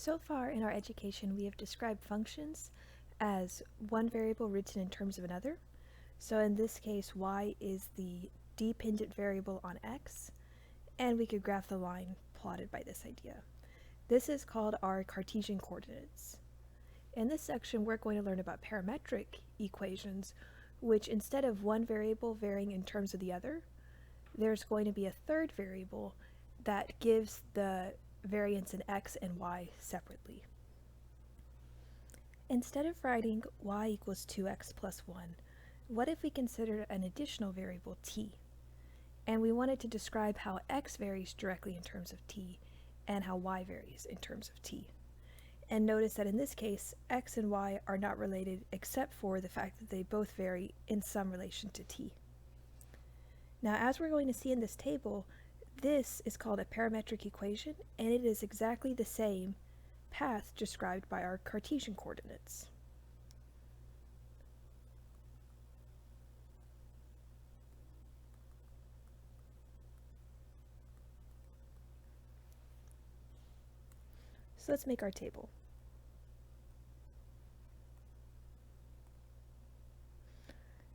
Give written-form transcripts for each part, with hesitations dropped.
So far in our education, we have described functions as one variable written in terms of another. So in this case, y is the dependent variable on x, and we could graph the line plotted by this idea. This is called our Cartesian coordinates. In this section, we're going to learn about parametric equations, which instead of one variable varying in terms of the other, there's going to be a third variable that gives the variance in x and y separately. Instead of writing y equals 2x plus 1, what if we considered an additional variable t, and we wanted to describe how x varies directly in terms of t and how y varies in terms of t? And notice that in this case, x and y are not related except for the fact that they both vary in some relation to t. Now, as we're going to see in this table, this is called a parametric equation, and it is exactly the same path described by our Cartesian coordinates. So let's make our table.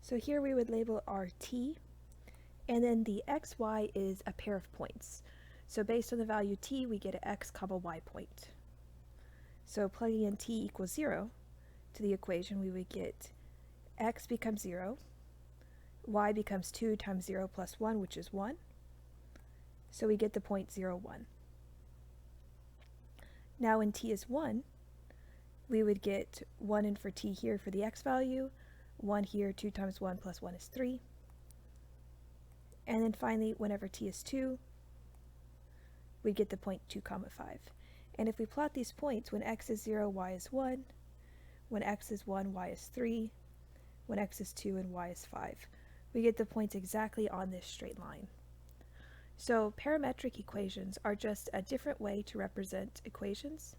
So here we would label our t, and then the xy is a pair of points. So based on the value t, we get an x comma y point. So plugging in t equals 0 to the equation, we would get x becomes 0, y becomes 2 times 0 plus 1, which is 1. So we get the point 0, 1. Now when t is 1, we would get 1 in for t here for the x value, 1 here, 2 times 1 plus 1 is 3. And then finally, whenever t is 2, we get the point 2 comma 5. And if we plot these points, when x is 0, y is 1, when x is 1, y is 3, when x is 2, and y is 5, we get the points exactly on this straight line. So parametric equations are just a different way to represent equations.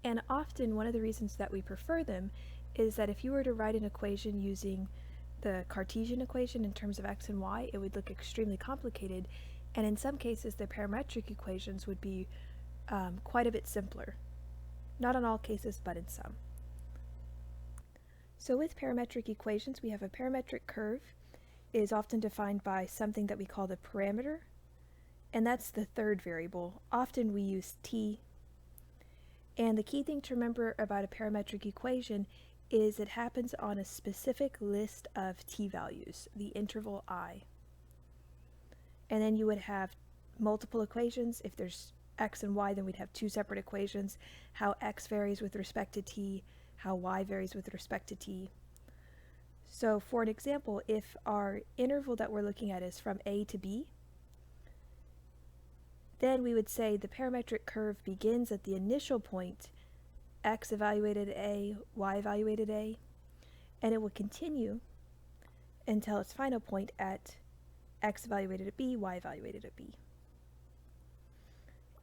And often one of the reasons that we prefer them is that if you were to write an equation using the Cartesian equation in terms of x and y, it would look extremely complicated, and in some cases the parametric equations would be quite a bit simpler. Not in all cases, but in some. So with parametric equations, we have a parametric curve is often defined by something that we call the parameter, and that's the third variable. Often we use t. And the key thing to remember about a parametric equation is it happens on a specific list of t values, the interval I. And then you would have multiple equations. If there's x and y, then we'd have two separate equations, how x varies with respect to t, how y varies with respect to t. So for an example, if our interval that we're looking at is from a to b, then we would say the parametric curve begins at the initial point, x evaluated at a, y evaluated a, and it will continue until its final point at x evaluated at b, y evaluated at b.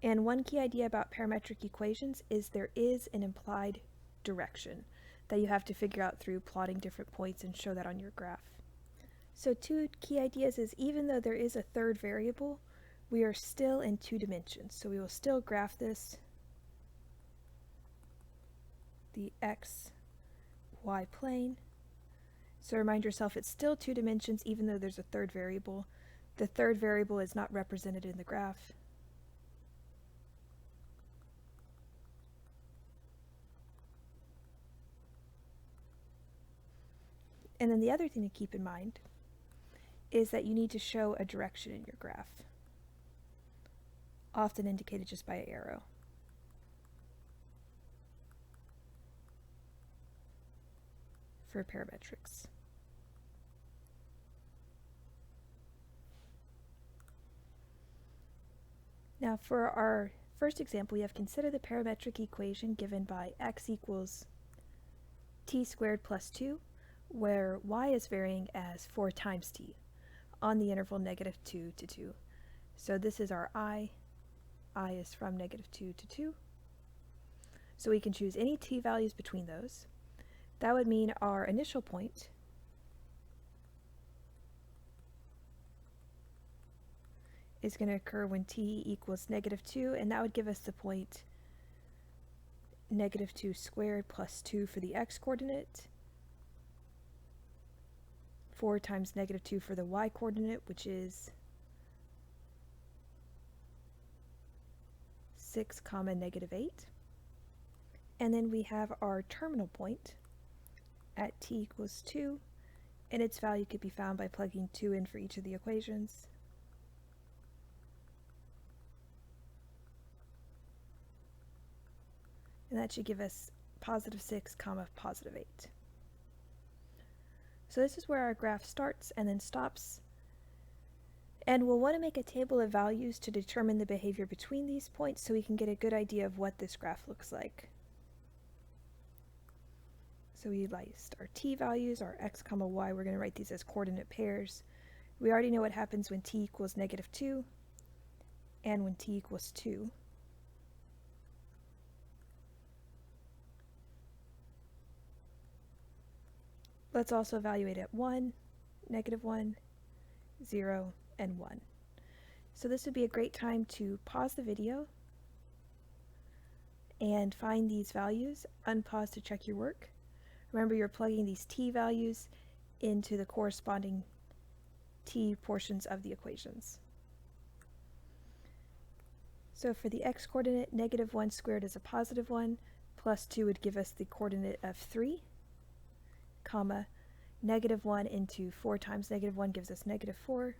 And one key idea about parametric equations is there is an implied direction that you have to figure out through plotting different points and show that on your graph. So two key ideas is even though there is a third variable, we are still in two dimensions. So we will still graph this, the x, y plane. So remind yourself it's still two dimensions even though there's a third variable. The third variable is not represented in the graph. And then the other thing to keep in mind is that you need to show a direction in your graph, often indicated just by an arrow. For parametrics. Now for our first example, we have consider the parametric equation given by x equals t squared plus 2, where y is varying as 4 times t on the interval -2 to 2. So this is our I is from -2 to 2. So we can choose any t values between those. That would mean our initial point is going to occur when t equals -2, and that would give us the point -2 squared plus 2 for the x-coordinate, 4 times -2 for the y-coordinate, which is 6, -8. And then we have our terminal point at t equals 2, and its value could be found by plugging 2 in for each of the equations. And that should give us +6, +8. So this is where our graph starts and then stops. And we'll want to make a table of values to determine the behavior between these points so we can get a good idea of what this graph looks like. So we list our t values, our x, y. We're going to write these as coordinate pairs. We already know what happens when t equals -2 and when t equals 2. Let's also evaluate at 1, -1, 0, and 1. So this would be a great time to pause the video and find these values, unpause to check your work. Remember, you're plugging these t values into the corresponding t portions of the equations. So for the x-coordinate, -1 squared is a +1, plus 2 would give us the coordinate of 3, comma, -1 into 4 times -1 gives us -4.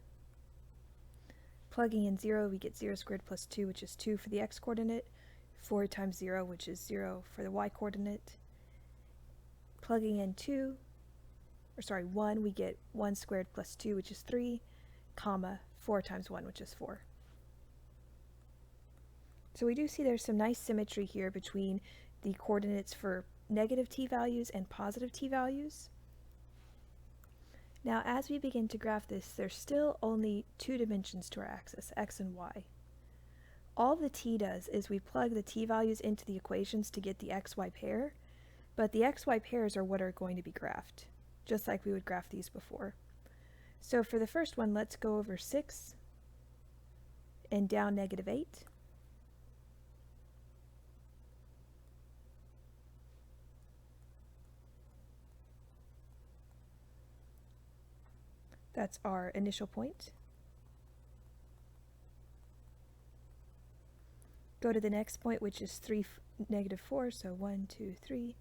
Plugging in 0, we get 0 squared plus 2, which is 2 for the x-coordinate, 4 times 0, which is 0 for the y-coordinate. Plugging in 1, we get 1 squared plus 2, which is 3, comma, 4 times 1, which is 4. So we do see there's some nice symmetry here between the coordinates for negative t values and positive t values. Now, as we begin to graph this, there's still only 2 dimensions to our axis, x and y. All the t does is we plug the t values into the equations to get the xy pair, but the xy pairs are what are going to be graphed, just like we would graph these before. So for the first one, let's go over 6 and down -8. That's our initial point. Go to the next point, which is -4, so 1, 2, 3.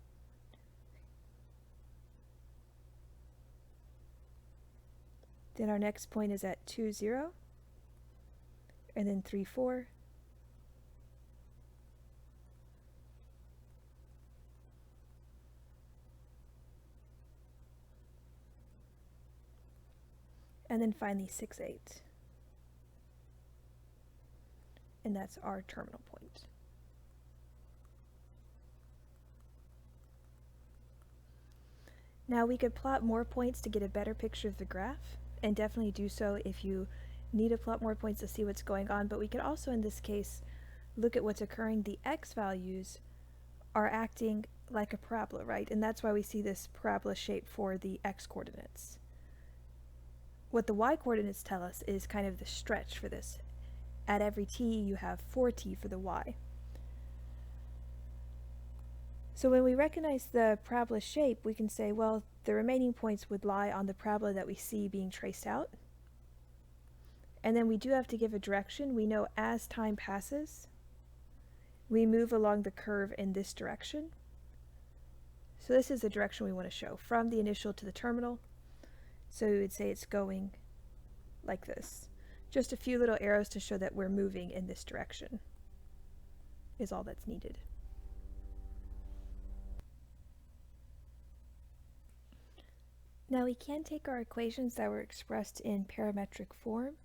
Then our next point is at 2, 0, and then 3, 4. And then finally 6, 8. And that's our terminal point. Now we could plot more points to get a better picture of the graph, and definitely do so if you need to plot more points to see what's going on, but we could also in this case look at what's occurring. The x values are acting like a parabola, right? And that's why we see this parabola shape for the x coordinates. What the y coordinates tell us is kind of the stretch for this. At every t, you have 4t for the y. So when we recognize the parabola shape, we can say, well, the remaining points would lie on the parabola that we see being traced out. And then we do have to give a direction. We know as time passes, we move along the curve in this direction. So this is the direction we want to show, from the initial to the terminal. So we would say it's going like this. Just a few little arrows to show that we're moving in this direction is all that's needed. Now we can take our equations that were expressed in parametric form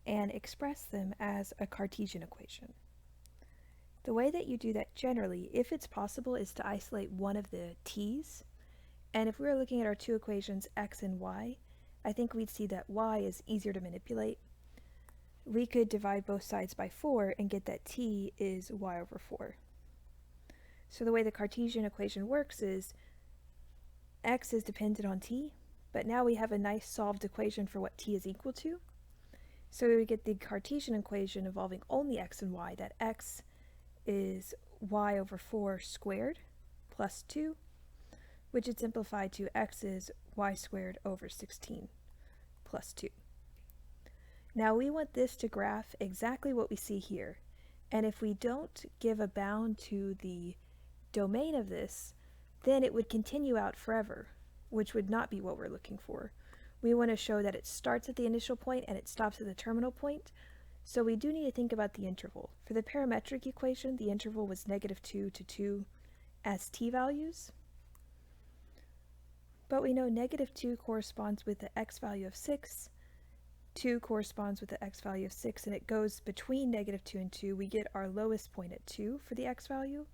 and express them as a Cartesian equation. The way that you do that generally, if it's possible, is to isolate one of the t's. And if we were looking at our 2 equations, x and y, I think we'd see that y is easier to manipulate. We could divide both sides by 4 and get that t is y over 4. So the way the Cartesian equation works is x is dependent on t, but now we have a nice solved equation for what t is equal to. So we would get the Cartesian equation involving only x and y, that x is y over 4 squared plus 2, which would simplify to x is y squared over 16 plus 2. Now we want this to graph exactly what we see here, and if we don't give a bound to the domain of this, then it would continue out forever, which would not be what we're looking for. We want to show that it starts at the initial point and it stops at the terminal point, so we do need to think about the interval. For the parametric equation, the interval was -2 to 2 as t values, but we know -2 corresponds with the x value of 6, 2 corresponds with the x value of 6, and it goes between -2 and 2. We get our lowest point at 2 for the x value,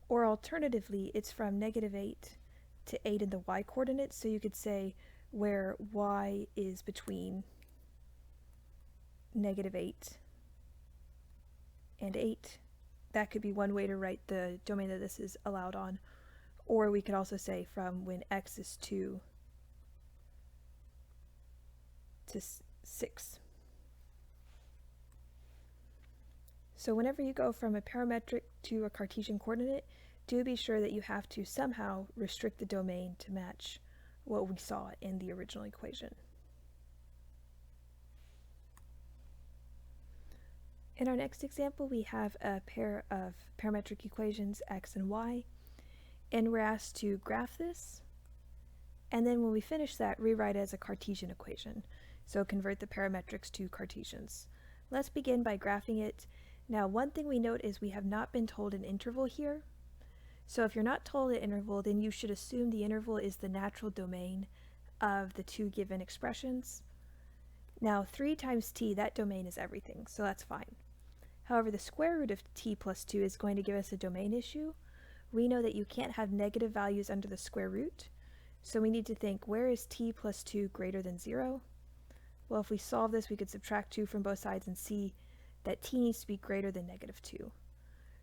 or alternatively, it's from -8 to 8 in the y coordinates, so you could say where y is between -8 and 8. That could be one way to write the domain that this is allowed on. Or we could also say from when x is 2 to 6. So whenever you go from a parametric to a Cartesian coordinate, do be sure that you have to somehow restrict the domain to match what we saw in the original equation. In our next example, we have a pair of parametric equations x and y, and we're asked to graph this, and then when we finish that, rewrite it as a Cartesian equation, so convert the parametrics to Cartesians. Let's begin by graphing it. Now, one thing we note is we have not been told an interval here, so if you're not told an interval, then you should assume the interval is the natural domain of the two given expressions. Now 3 times t, that domain is everything, so that's fine. However, the square root of t plus 2 is going to give us a domain issue. We know that you can't have negative values under the square root, so we need to think, where is t plus 2 greater than 0? Well, if we solve this, we could subtract 2 from both sides and see that t needs to be greater than -2.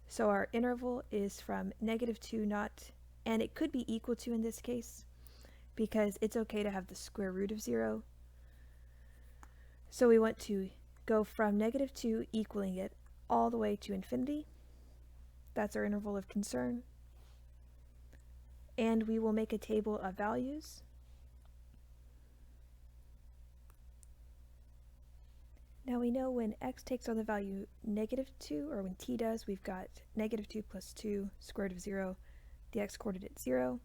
So our interval is from -2 not, and it could be equal to in this case, because it's okay to have the square root of 0. So we want to go from -2 equaling it all the way to infinity. That's our interval of concern. And we will make a table of values. Now we know when x takes on the value -2, or when t does, we've got -2 plus 2, square root of 0, the x coordinate 0.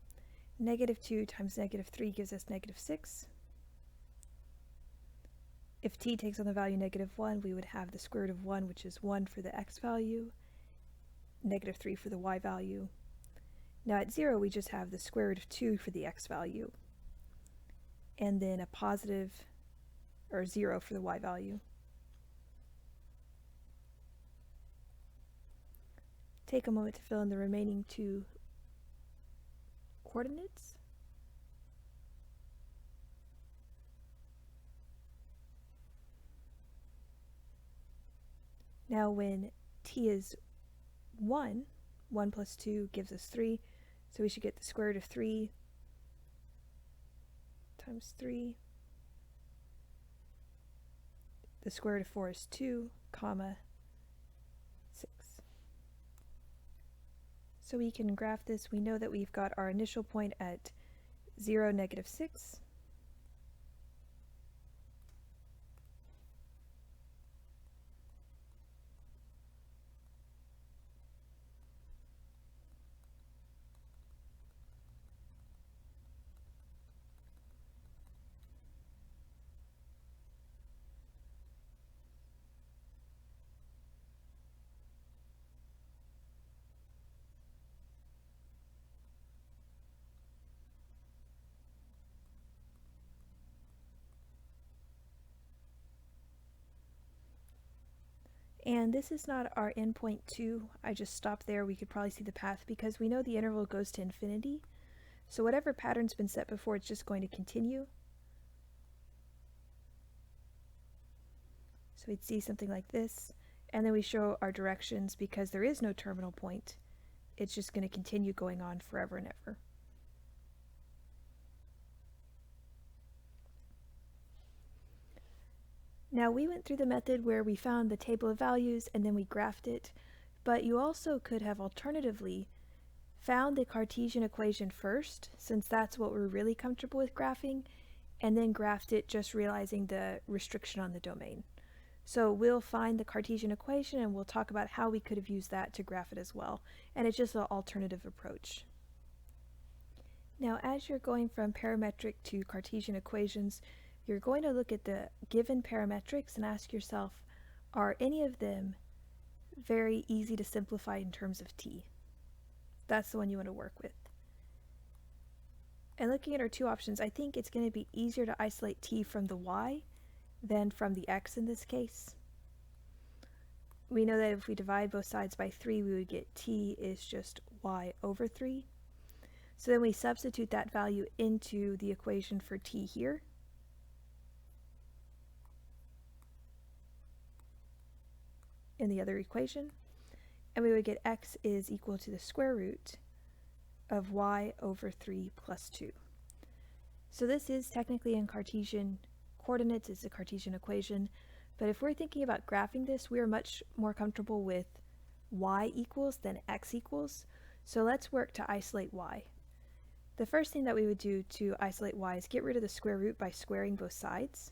-2 times -3 gives us -6. If t takes on the value -1, we would have the square root of 1, which is 1 for the x value, -3 for the y value. Now at 0, we just have the square root of 2 for the x value, and then a positive, or 0 for the y value. Take a moment to fill in the remaining 2 coordinates. Now when t is 1, 1 plus 2 gives us 3, so we should get the square root of 3 times 3. The square root of 4 is 2, comma 6. So we can graph this. We know that we've got our initial point at 0, -6. And this is not our endpoint 2. I just stopped there. We could probably see the path because we know the interval goes to infinity. So whatever pattern's been set before, it's just going to continue. So we'd see something like this, and then we show our directions because there is no terminal point. It's just going to continue going on forever and ever. Now we went through the method where we found the table of values and then we graphed it, but you also could have alternatively found the Cartesian equation first, since that's what we're really comfortable with graphing, and then graphed it just realizing the restriction on the domain. So we'll find the Cartesian equation and we'll talk about how we could have used that to graph it as well. And it's just an alternative approach. Now as you're going from parametric to Cartesian equations, you're going to look at the given parametrics and ask yourself, are any of them very easy to simplify in terms of t? That's the one you want to work with. And looking at our two options, I think it's going to be easier to isolate t from the y than from the x in this case. We know that if we divide both sides by 3, we would get t is just y over 3. So then we substitute that value into the equation for t here. In the other equation, and we would get x is equal to the square root of y over 3 plus 2. So this is technically in Cartesian coordinates, it's a Cartesian equation, but if we're thinking about graphing this, we're much more comfortable with y equals than x equals. So let's work to isolate y. The first thing that we would do to isolate y is get rid of the square root by squaring both sides.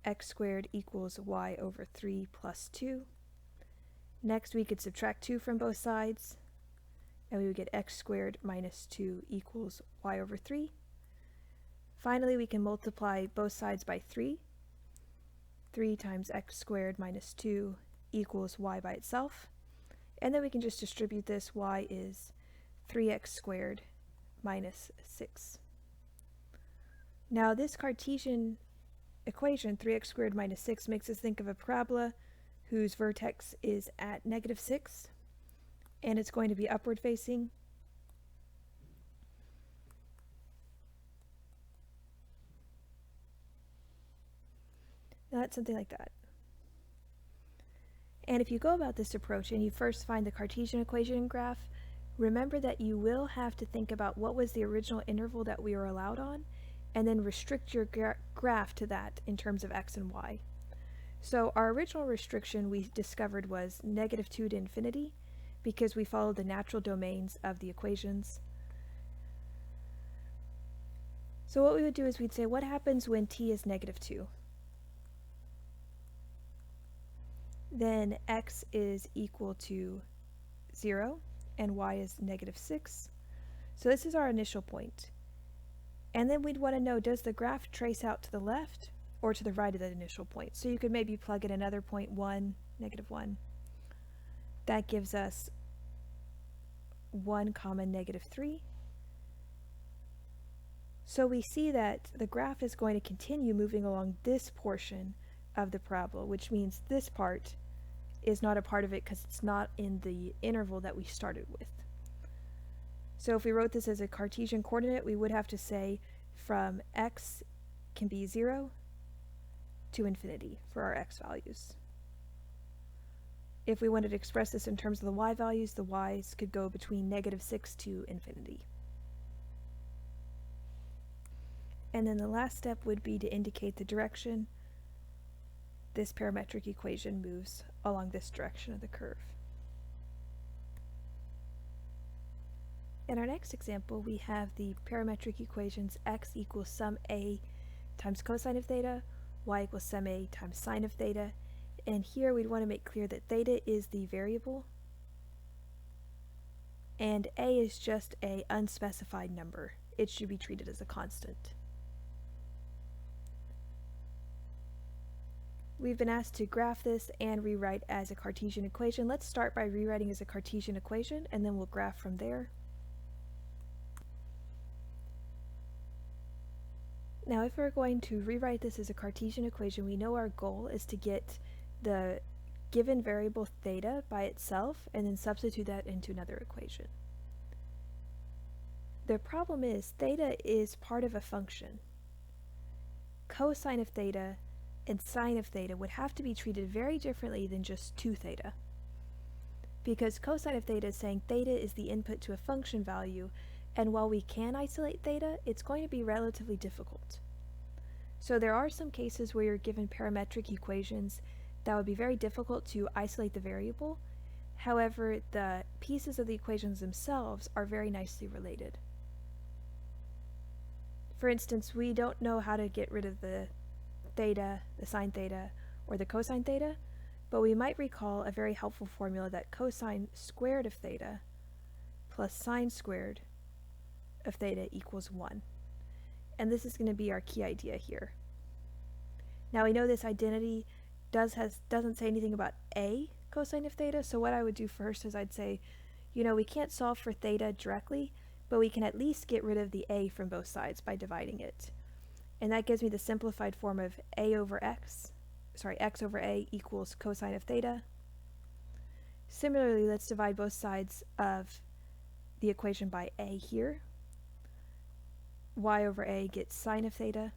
X squared equals y over 3 plus 2. Next we could subtract 2 from both sides, and we would get x squared minus 2 equals y over 3. Finally, we can multiply both sides by 3. 3 times x squared minus 2 equals y by itself. And then we can just distribute this. Y is 3x squared minus 6. Now this Cartesian equation, 3x squared minus 6, makes us think of a parabola whose vertex is at -6, and it's going to be upward facing. That's something like that. And if you go about this approach and you first find the Cartesian equation graph, remember that you will have to think about what was the original interval that we were allowed on, and then restrict your graph to that in terms of x and y. So our original restriction we discovered was -2 to infinity, because we followed the natural domains of the equations. So what we would do is we'd say, what happens when t is -2? Then x is equal to 0 and y is -6. So this is our initial point. And then we'd want to know, does the graph trace out to the left or to the right of that initial point? So you could maybe plug in another point, 1, -1. That gives us 1, -3. So we see that the graph is going to continue moving along this portion of the parabola, which means this part is not a part of it because it's not in the interval that we started with. So if we wrote this as a Cartesian coordinate, we would have to say from x can be 0 to infinity for our x values. If we wanted to express this in terms of the y values, the y's could go between -6 to infinity. And then the last step would be to indicate the direction this parametric equation moves along this direction of the curve. In our next example, we have the parametric equations x equals sum a times cosine of theta, y equals sum a times sine of theta, and here we'd want to make clear that theta is the variable and a is just a unspecified number. It should be treated as a constant. We've been asked to graph this and rewrite as a Cartesian equation. Let's start by rewriting as a Cartesian equation and then we'll graph from there. Now if we're going to rewrite this as a Cartesian equation, we know our goal is to get the given variable theta by itself and then substitute that into another equation. The problem is theta is part of a function. Cosine of theta and sine of theta would have to be treated very differently than just 2 theta. Because cosine of theta is saying theta is the input to a function value, and while we can isolate theta, it's going to be relatively difficult. So there are some cases where you're given parametric equations that would be very difficult to isolate the variable. However, the pieces of the equations themselves are very nicely related. For instance, we don't know how to get rid of the theta, the sine theta, or the cosine theta, but we might recall a very helpful formula that cosine squared of theta plus sine squared of theta equals 1. And this is going to be our key idea here. Now we know this identity doesn't say anything about a cosine of theta, so what I would do first is I'd say, we can't solve for theta directly, but we can at least get rid of the a from both sides by dividing it. And that gives me the simplified form of x over a equals cosine of theta. Similarly, let's divide both sides of the equation by a here. Y over a gets sine of theta.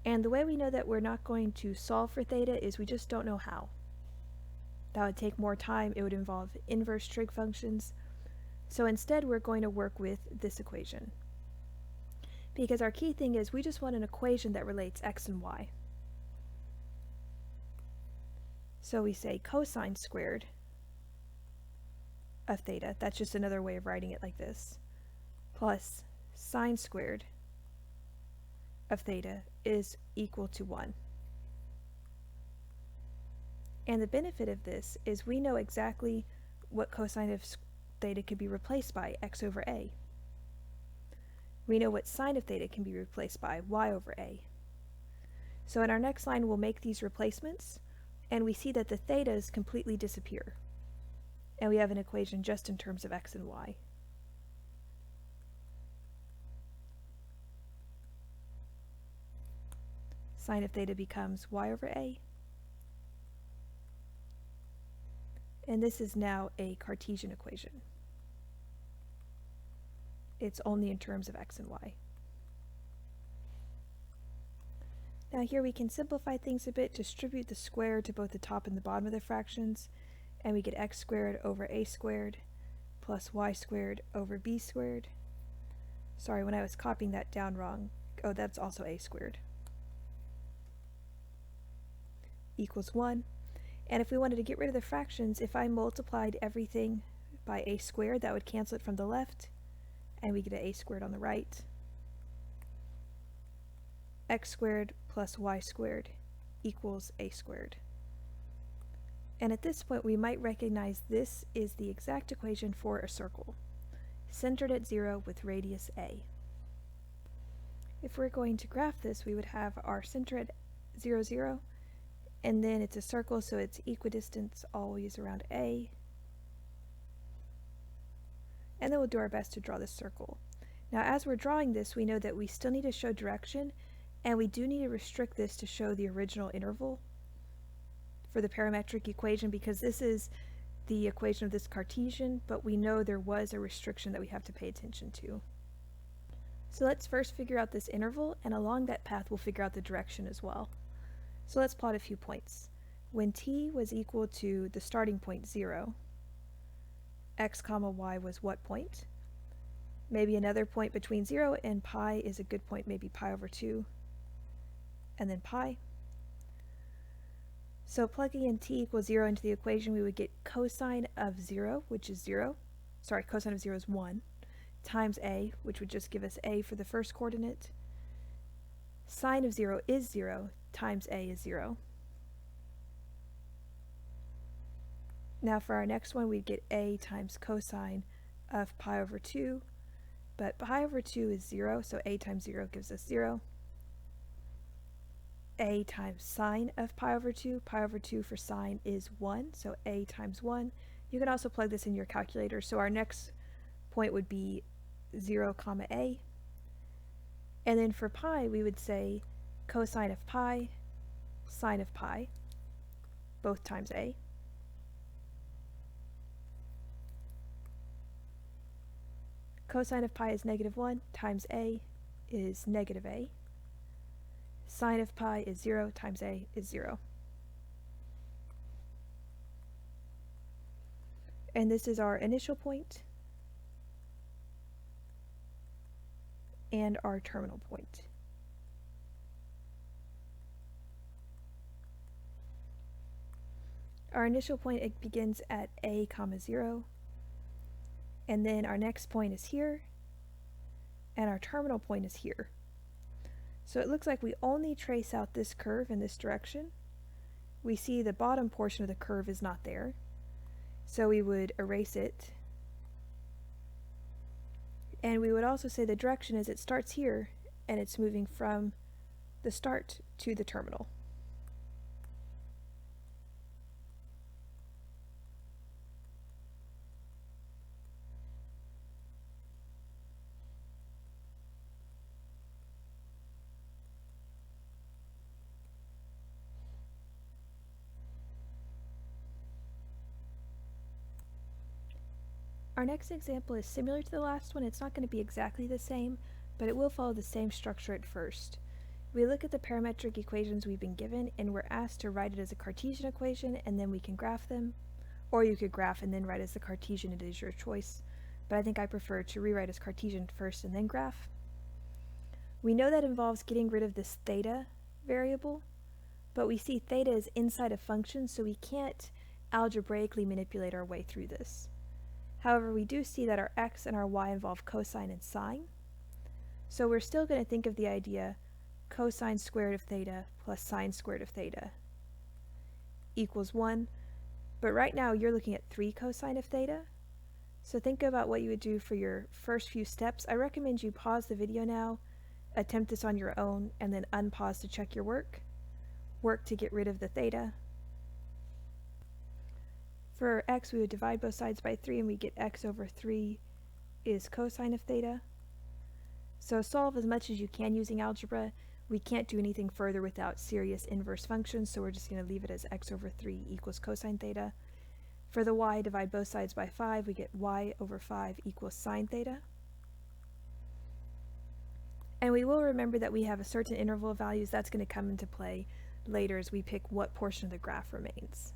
And the way we know that we're not going to solve for theta is we just don't know how. That would take more time. It would involve inverse trig functions. So instead we're going to work with this equation. Because our key thing is we just want an equation that relates x and y. So we say cosine squared of theta, that's just another way of writing it like this, plus sine squared of theta is equal to 1. And the benefit of this is we know exactly what cosine of theta could be replaced by, x over a. We know what sine of theta can be replaced by, y over a. So in our next line we'll make these replacements, and we see that the thetas completely disappear. And we have an equation just in terms of x and y. Sine of theta becomes y over a. And this is now a Cartesian equation. It's only in terms of x and y. Now here we can simplify things a bit, distribute the square to both the top and the bottom of the fractions, and we get x squared over a squared plus y squared over b squared. Sorry, when I was copying that down wrong. Oh, that's also a squared. Equals 1. And if we wanted to get rid of the fractions, if I multiplied everything by a squared, that would cancel it from the left, and we get an a squared on the right. X squared plus y squared equals a squared. And at this point we might recognize this is the exact equation for a circle, centered at 0 with radius a. If we're going to graph this, we would have our center at 0, 0, and then it's a circle, so it's equidistant always around a. And then we'll do our best to draw this circle. Now as we're drawing this, we know that we still need to show direction, and we do need to restrict this to show the original interval for the parametric equation, because this is the equation of this Cartesian, but we know there was a restriction that we have to pay attention to. So let's first figure out this interval, and along that path we'll figure out the direction as well. So let's plot a few points. When t was equal to the starting point 0, x comma y was what point? Maybe another point between 0 and pi is a good point, maybe pi over 2, and then pi. So plugging in t equals 0 into the equation, we would get cosine of 0, which is 0. Sorry, cosine of 0 is 1, times a, which would just give us a for the first coordinate. Sine of 0 is 0, times a is 0. Now for our next one, we'd get a times cosine of pi over 2, but pi over 2 is 0, so a times 0 gives us 0. A times sine of pi over 2 for sine is 1, so a times 1. You can also plug this in your calculator, so our next point would be 0 comma a. And then for pi, we would say cosine of pi, sine of pi, both times a. Cosine of pi is -1 times a is negative a. Sine of pi is 0 times a is 0. And this is our initial point and our terminal point. our initial point, it begins at a comma 0, and then our next point is here, and our terminal point is here. So it looks like we only trace out this curve in this direction. We see the bottom portion of the curve is not there, so we would erase it. And we would also say the direction is it starts here, and it's moving from the start to the terminal. Our next example is similar to the last one. It's not going to be exactly the same, but it will follow the same structure at first. We look at the parametric equations we've been given, and we're asked to write it as a Cartesian equation, and then we can graph them. Or you could graph and then write as the Cartesian, it is your choice. But I think I prefer to rewrite as Cartesian first and then graph. We know that involves getting rid of this theta variable, but we see theta is inside a function, so we can't algebraically manipulate our way through this. However, we do see that our x and our y involve cosine and sine. So we're still going to think of the idea cosine squared of theta plus sine squared of theta equals 1. But right now you're looking at 3 cosine of theta. So think about what you would do for your first few steps. I recommend you pause the video now, attempt this on your own, and then unpause to check your work. Work to get rid of the theta. For x, we would divide both sides by 3, and we get x over 3 is cosine of theta. So solve as much as you can using algebra. We can't do anything further without serious inverse functions, so we're just going to leave it as x over 3 equals cosine theta. For the y, divide both sides by 5, we get y over 5 equals sine theta. And we will remember that we have a certain interval of values that's going to come into play later as we pick what portion of the graph remains.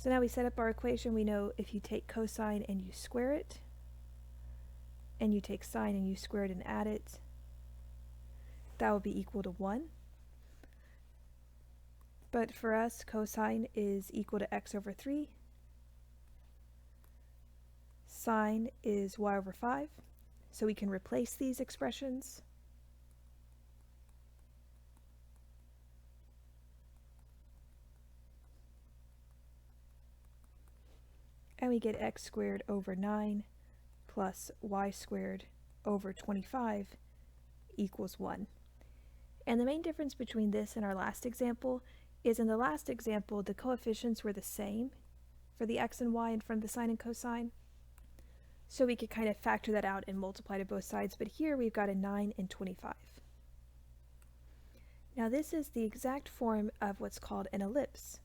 So now we set up our equation. We know if you take cosine and you square it, and you take sine and you square it and add it, that will be equal to 1. But for us, cosine is equal to x over 3. Sine is y over 5. So we can replace these expressions. And we get x squared over 9 plus y squared over 25 equals 1. And the main difference between this and our last example is in the last example the coefficients were the same for the x and y in front of the sine and cosine. So we could kind of factor that out and multiply to both sides, but here we've got a 9 and 25. Now this is the exact form of what's called an ellipse.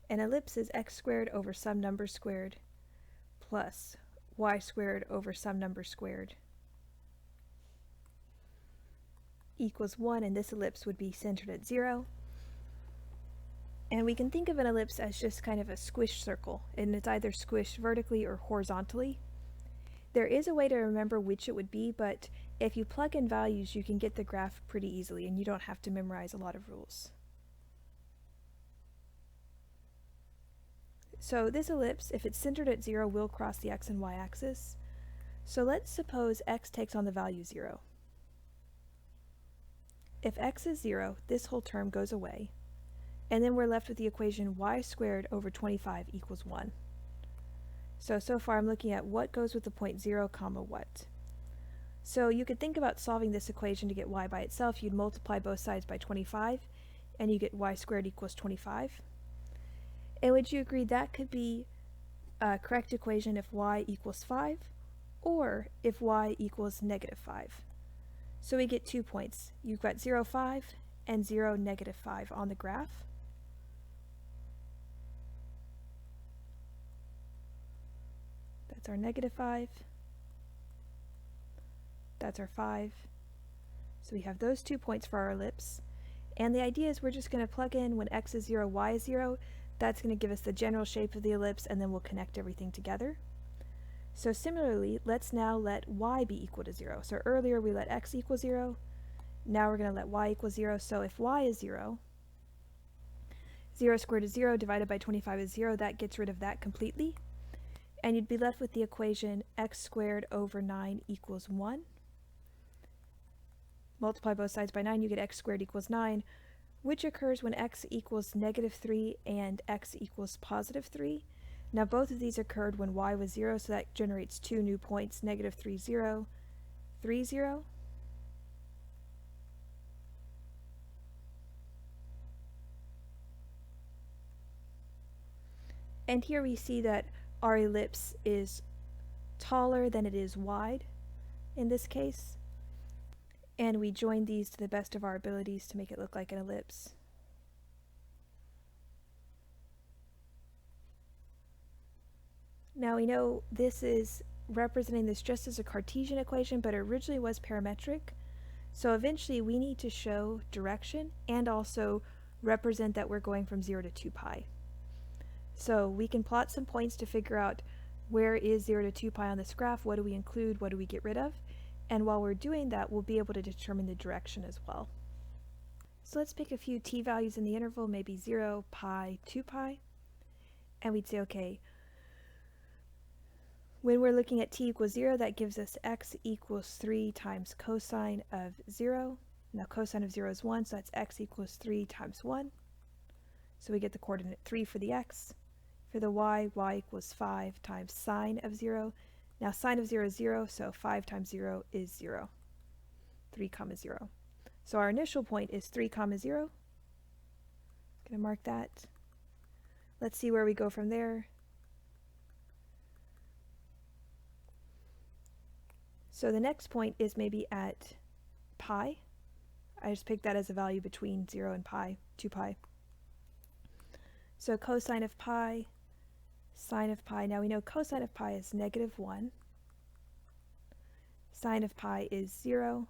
An ellipse is x squared over some number squared plus y squared over some number squared equals 1, and this ellipse would be centered at 0. And we can think of an ellipse as just kind of a squished circle, and it's either squished vertically or horizontally. There is a way to remember which it would be, but if you plug in values you can get the graph pretty easily and you don't have to memorize a lot of rules. So this ellipse, if it's centered at 0, will cross the x and y axis. So let's suppose x takes on the value 0. If x is 0, this whole term goes away, and then we're left with the equation y squared over 25 equals 1. So far I'm looking at what goes with the point 0 comma what. So you could think about solving this equation to get y by itself. You'd multiply both sides by 25, and you get y squared equals 25. And would you agree that could be a correct equation if y equals 5, or if y equals negative 5? So we get 2 points. You've got 0, 5, and 0, negative 5 on the graph. That's our negative 5. That's our 5. So we have those 2 points for our ellipse. And the idea is we're just going to plug in when x is 0, y is 0. That's going to give us the general shape of the ellipse, and then we'll connect everything together. So similarly, let's now let y be equal to 0. So earlier we let x equal 0. Now we're going to let y equal 0. So if y is 0, 0 squared is 0, divided by 25 is 0. That gets rid of that completely. And you'd be left with the equation x squared over 9 equals 1. Multiply both sides by 9, you get x squared equals 9, which occurs when x equals -3 and x equals +3. Now both of these occurred when y was 0, so that generates two new points, -3, 0, 3, 0. And here we see that our ellipse is taller than it is wide in this case. And we join these to the best of our abilities to make it look like an ellipse. Now we know this is representing this just as a Cartesian equation, but it originally was parametric. So eventually we need to show direction and also represent that we're going from 0 to 2 pi. So we can plot some points to figure out where is 0 to 2 pi on this graph, what do we include, what do we get rid of, and while we're doing that we'll be able to determine the direction as well. So let's pick a few t values in the interval, maybe 0, pi, 2 pi, and we'd say, okay, when we're looking at t equals 0, that gives us x equals 3 times cosine of 0. Now cosine of 0 is 1, so that's x equals 3 times 1. So we get the coordinate 3 for the x. For the y, y equals 5 times sine of 0. Now sine of 0 is 0, so 5 times 0 is 0. 3, 0. So our initial point is 3, 0. I'm going to mark that. Let's see where we go from there. So the next point is maybe at pi. I just picked that as a value between 0 and pi, 2 pi. So cosine of pi, sine of pi. Now we know cosine of pi is -1. Sine of pi is 0.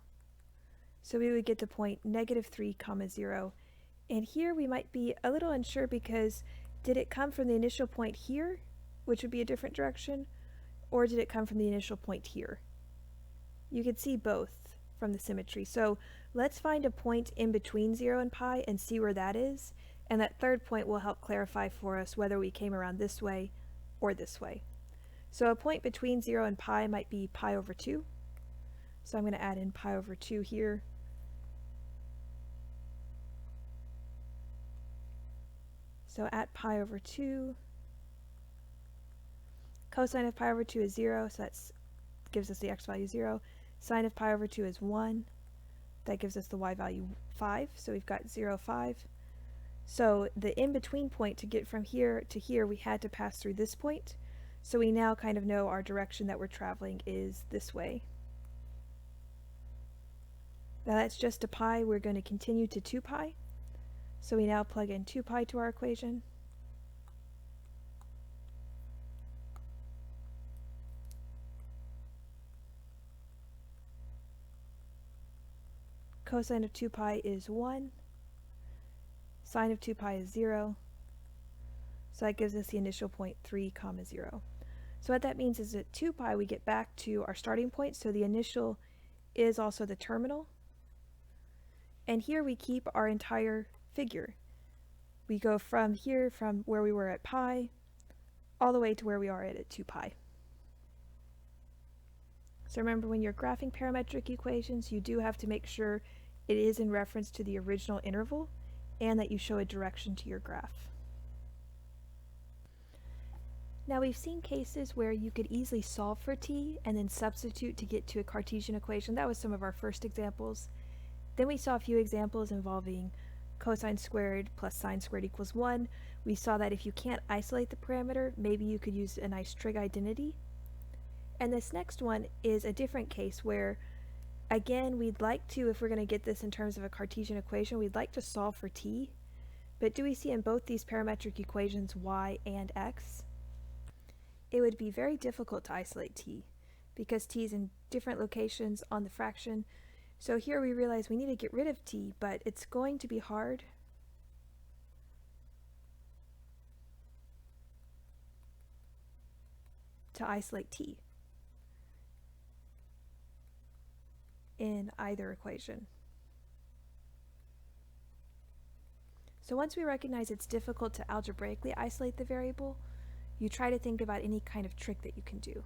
So we would get the point -3, 0. And here we might be a little unsure because did it come from the initial point here, which would be a different direction, or did it come from the initial point here? You could see both from the symmetry. So let's find a point in between 0 and pi and see where that is. And that third point will help clarify for us whether we came around this way or this way. So a point between 0 and pi might be pi over 2. So I'm going to add in pi over 2 here. So at pi over 2, cosine of pi over 2 is 0, so that gives us the x value 0. Sine of pi over 2 is 1. That gives us the y value 5, so we've got 0, 5. So the in-between point to get from here to here, we had to pass through this point. So we now kind of know our direction that we're traveling is this way. Now that's just a pi. We're going to continue to 2 pi. So we now plug in 2 pi to our equation. Cosine of 2 pi is 1. Sine of 2 pi is 0. So that gives us the initial point 3, 0. So what that means is at 2 pi we get back to our starting point, so the initial is also the terminal. And here we keep our entire figure. We go from here, from where we were at pi, all the way to where we are at 2 pi. So remember, when you're graphing parametric equations, you do have to make sure it is in reference to the original interval and that you show a direction to your graph. Now we've seen cases where you could easily solve for t and then substitute to get to a Cartesian equation. That was some of our first examples. Then we saw a few examples involving cosine squared plus sine squared equals 1. We saw that if you can't isolate the parameter, maybe you could use a nice trig identity. And this next one is a different case where, again, we'd like to, if we're going to get this in terms of a Cartesian equation, we'd like to solve for t. But do we see in both these parametric equations y and x? It would be very difficult to isolate t because t is in different locations on the fraction. So here we realize we need to get rid of t, but it's going to be hard. To isolate t in either equation. So once we recognize it's difficult to algebraically isolate the variable, you try to think about any kind of trick that you can do.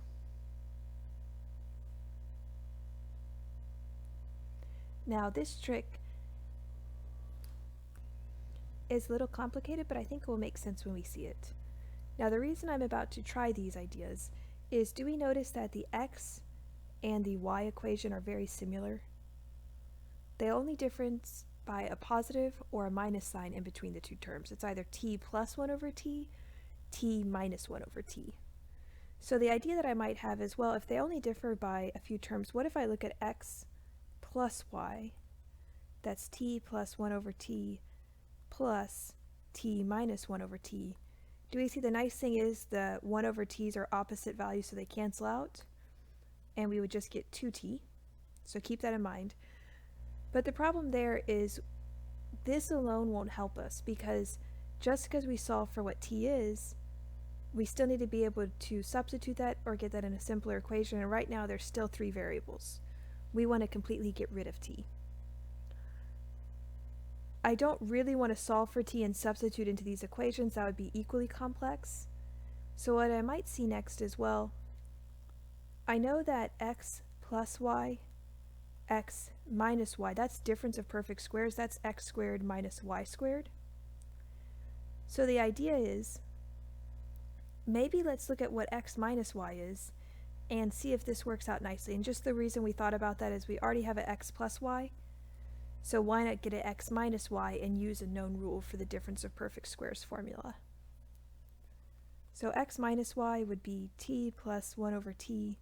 Now this trick is a little complicated, but I think it will make sense when we see it. Now the reason I'm about to try these ideas is, do we notice that the x and the y equation are very similar? They only difference by a positive or a minus sign in between the two terms. It's either t plus 1 over t, t minus 1 over t. So the idea that I might have is, well, if they only differ by a few terms, what if I look at x plus y, that's t plus 1 over t plus t minus 1 over t. Do we see the nice thing is the 1 over t's are opposite values, so they cancel out, and we would just get 2t. So keep that in mind. But the problem there is this alone won't help us, because just because we solve for what t is, we still need to be able to substitute that or get that in a simpler equation, and right now there's still 3 variables. We want to completely get rid of t. I don't really want to solve for t and substitute into these equations. That would be equally complex. So what I might see next is, well, I know that x plus y, x minus y, that's difference of perfect squares, that's x squared minus y squared. So the idea is, maybe let's look at what x minus y is and see if this works out nicely. And just the reason we thought about that is we already have an x plus y, so why not get an x minus y and use a known rule for the difference of perfect squares formula. So x minus y would be t plus 1 over t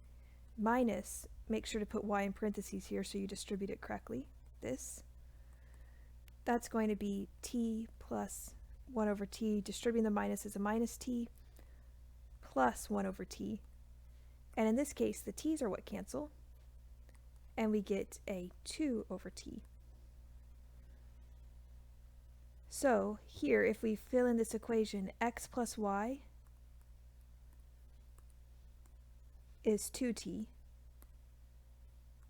minus, make sure to put y in parentheses here so you distribute it correctly, this. That's going to be t plus 1 over t, distributing the minus as a minus t, plus 1 over t. And in this case, the t's are what cancel, and we get a 2 over t. So here, if we fill in this equation, x plus y is 2t,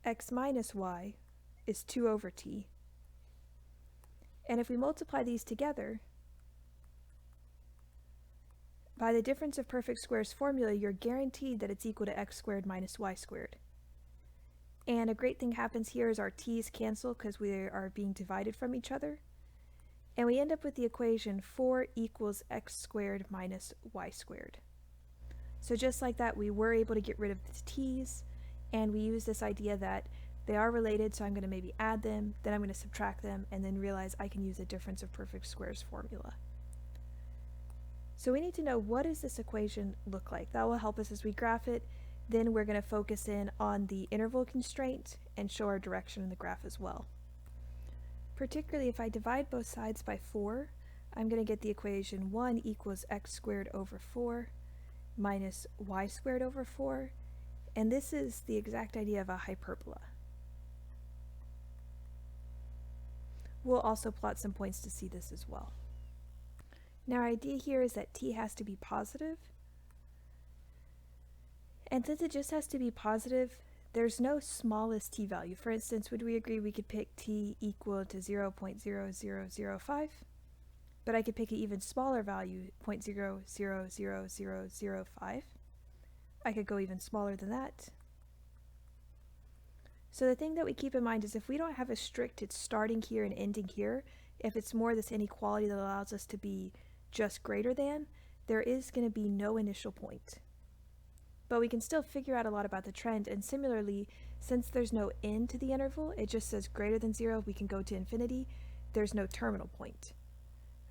x minus y is 2 over t, and if we multiply these together, by the difference of perfect squares formula, you're guaranteed that it's equal to x squared minus y squared. And a great thing happens here is our t's cancel because we are being divided from each other, and we end up with the equation 4 equals x squared minus y squared. So just like that, we were able to get rid of the t's, and we use this idea that they are related, so I'm going to maybe add them, then I'm going to subtract them, and then realize I can use a difference of perfect squares formula. So we need to know, what does this equation look like? That will help us as we graph it. Then we're going to focus in on the interval constraint and show our direction in the graph as well. Particularly if I divide both sides by 4, I'm going to get the equation 1 equals x squared over 4 minus y squared over 4, and this is the exact idea of a hyperbola. We'll also plot some points to see this as well. Now our idea here is that t has to be positive, and since it just has to be positive, there's no smallest t value. For instance, would we agree we could pick t equal to 0.00005? But I could pick an even smaller value, 0.000005. I could go even smaller than that. So the thing that we keep in mind is, if we don't have a strict, it's starting here and ending here, if it's more this inequality that allows us to be just greater than, there is going to be no initial point. But we can still figure out a lot about the trend, and similarly, since there's no end to the interval, it just says greater than 0, we can go to infinity, there's no terminal point.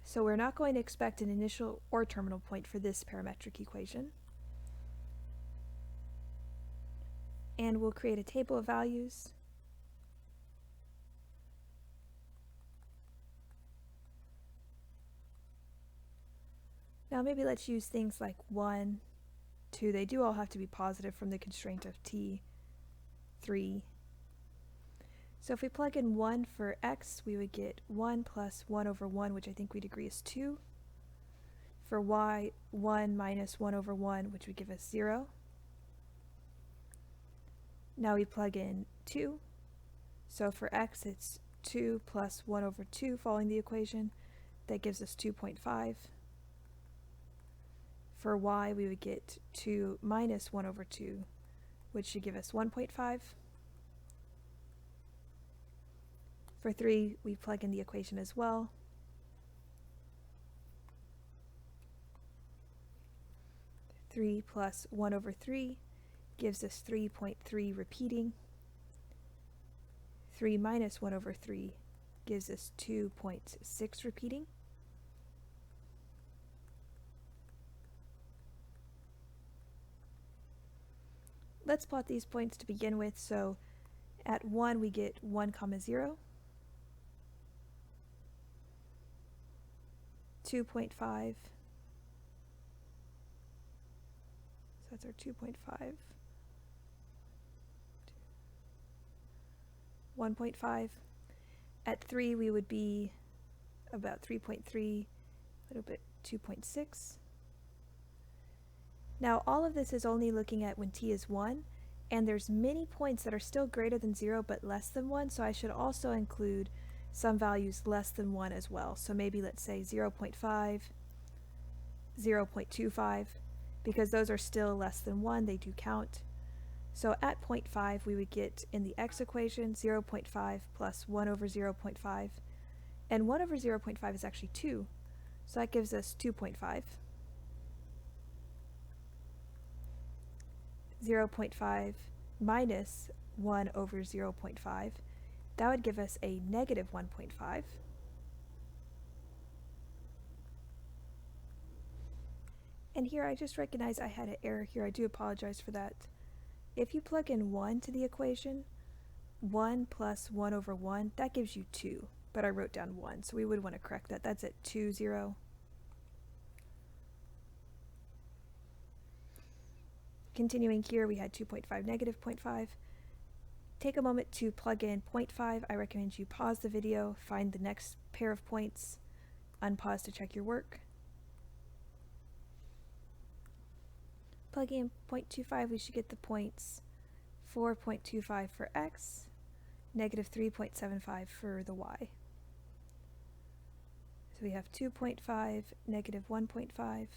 So we're not going to expect an initial or terminal point for this parametric equation. And we'll create a table of values. Now maybe let's use things like 1, 2, they do all have to be positive from the constraint of t, 3. So if we plug in 1 for x, we would get 1 plus 1 over 1, which I think we'd agree is 2. For y, 1 minus 1 over 1, which would give us 0. Now we plug in 2. So for x, it's 2 plus 1 over 2 following the equation. that gives us 2.5. For y, we would get 2 minus 1 over 2, which should give us 1.5. For 3, we plug in the equation as well. Three plus 1 over 3 gives us 3.3 repeating. 3 minus 1 over 3 gives us 2.6 repeating. Let's plot these points to begin with. So at 1 we get 1, 0, 2.5, so that's our 2.5, 1.5. At 3 we would be about 3.3, a little bit 2.6. Now all of this is only looking at when t is 1, and there's many points that are still greater than 0 but less than 1, so I should also include some values less than 1 as well. So maybe let's say 0.5, 0.25, because those are still less than 1, they do count. So at 0.5 we would get in the x equation 0.5 plus 1 over 0.5, and 1 over 0.5 is actually 2, so that gives us 2.5. 0.5 minus 1 over 0.5, that would give us a negative 1.5. And here I just recognize I had an error here. I do apologize for that. If you plug in 1 to the equation, 1 plus 1 over 1, that gives you 2, but I wrote down 1, so we would want to correct that. That's at 2, 0. Continuing here, we had 2.5, negative 0.5. Take a moment to plug in 0.5. I recommend you pause the video, find the next pair of points, unpause to check your work. Plugging in 0.25, we should get the points 4.25 for x, negative 3.75 for the y. So we have 2.5, negative 1.5,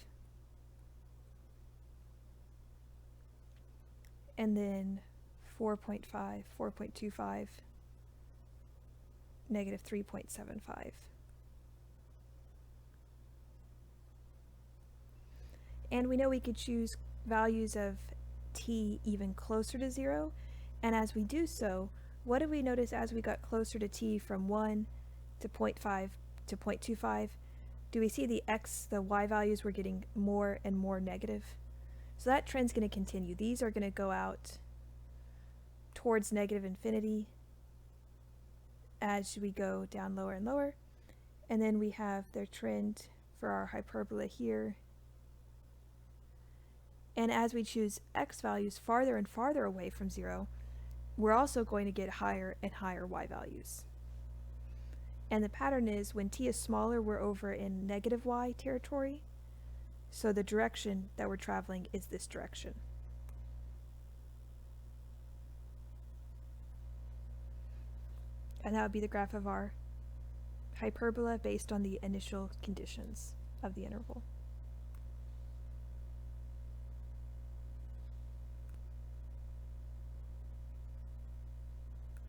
and then 4.5, 4.25, negative 3.75. And we know we could choose values of t even closer to 0, and as we do so, what did we notice as we got closer to t from 1 to 0.5 to 0.25? Do we see the x, the y values were getting more and more negative? So that trend's going to continue. These are going to go out towards negative infinity as we go down lower and lower. And then we have their trend for our hyperbola here. And as we choose x values farther and farther away from 0, we're also going to get higher and higher y values. And the pattern is when t is smaller, we're over in negative y territory. So the direction that we're traveling is this direction. And that would be the graph of our hyperbola based on the initial conditions of the interval.